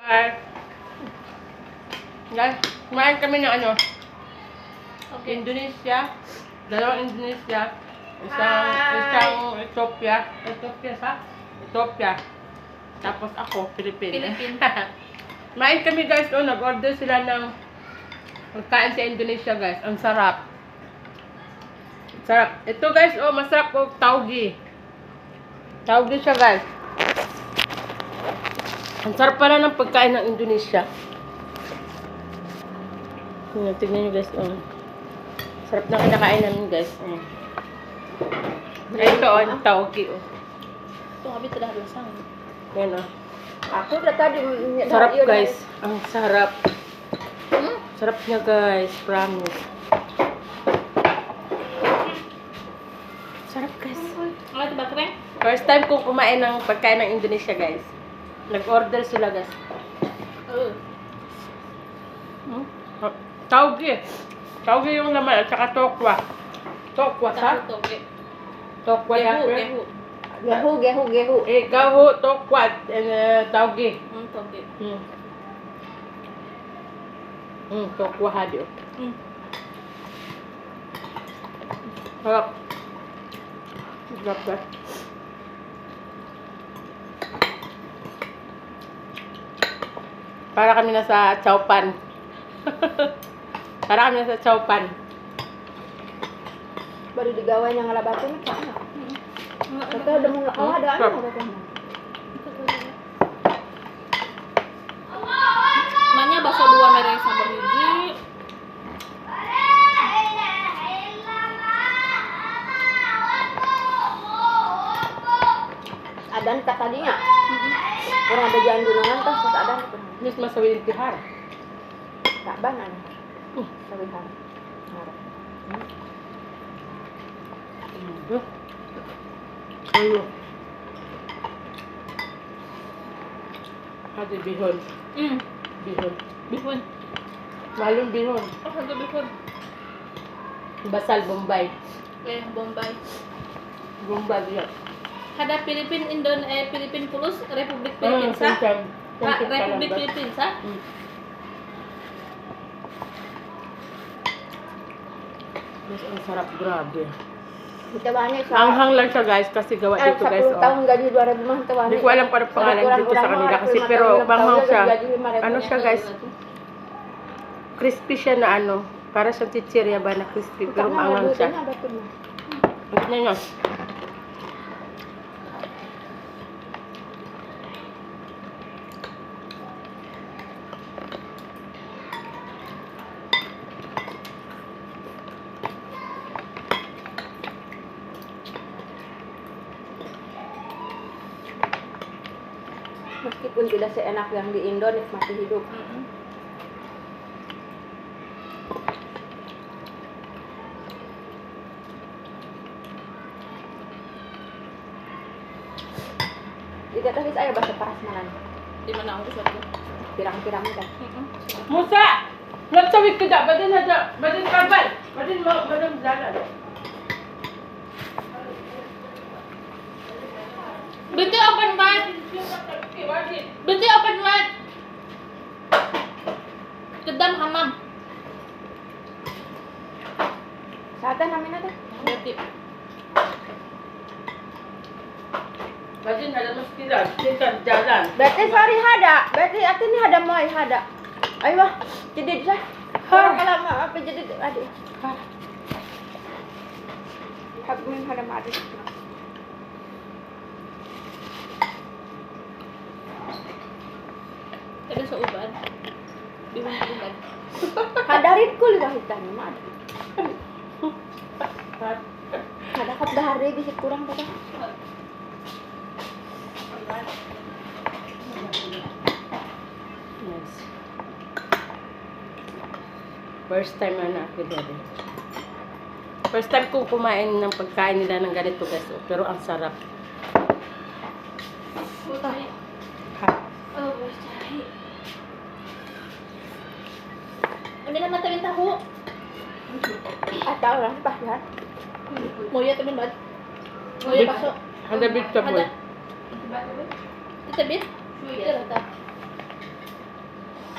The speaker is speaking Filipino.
Guys, kumain kami ng ano, Okay. Indonesia, dalawang Indonesia, isang Ethiopia, tapos ako, Philippines. Kumain kami guys, nag-order sila ng pagkain sa Indonesia guys, ang sarap. Sarap. Ito guys, masarap po, tauge. Tauge siya guys. Ang sarap pala ng pagkain ng Indonesia. Tignan nyo guys, sarap na kinakain namin guys. Ito, ang tauge, Ito nga bito dahil sang. Yan, Ako na tadi. Sarap guys. Ang sarap. Sarap niya guys. Promise. Sarap guys. Ano ito ba, Kreng? First time kong kumain ng pagkain ng Indonesia guys. Nag-order sila guys. Tauge. Tauge yung laman at saka tokwa. Tokwa sa? Tokwa ya. Gehu. Gaho, tokwa, and tauge. Toge. Tokwa hadio. Sarap. Sarap guys. Para kami nasa Chowpan. Para kami nasa Chowpan. Baru digawai yang ngalabatin na sana. Kata udah mau nakawa ada ano ba ko. Manya baso dua mereng sama hiji. Adan ka tadinya. Orang ada jalan dunungan terus adan itu. Mis masawin tihar. Tak bangan. Sawihan. Ayo. Ada bihon. Bihon. Bihun. Malum bihon. Oh, ada bihun. Basal Bombay. Bombay. Bombay dia. Ada Philippine Plus, Republik Philippines, sa? Republik Philippines, sa? Mas ang sarap, grabe. Ditawani sa Anghang lang siya guys kasi gawa dito guys. 10 tahun gaji 2000 mah tawani. Hindi ko alam para pangalan dito sa kanila kasi pero manghang siya. Ano siya guys? Crispy siya na ano. Para siyang chichirya ba na crispy pero manghang siya. Tignan nyo. Meskipun tidak seenak yang di Indo, nikmati hidup. Tidak tahu saya bahasa parasmanan. Di mana ako sa ito? Pirang-pirang kan. Musa! Nagtawid ka da! Badin kabal! Badin jalan. Binti open mic! Binti open mic! Kedam hamam. Satan namin natin. Binti. Badin ada meskiran. Kita jalan. Berarti sorry hada. Berarti artinya hada moy hada. Ayo jadi sah. Kalau apa jadi adik. Hagmin hada mati. Ada sa uban. Bihun uban. Hadarit ko liwah hitan mah. Ada kap dahari bisa kurang kata. Yes. First time na ako dito. First time kong kumain ng pagkain nila ng ganito guys. Pero ang sarap. Oh, cari. Hindi na matawin tahu. Atau lah pas kan. Mau ya teman banget. Mau ya pasok. Ada bit sa boy. Kita bit? Iya,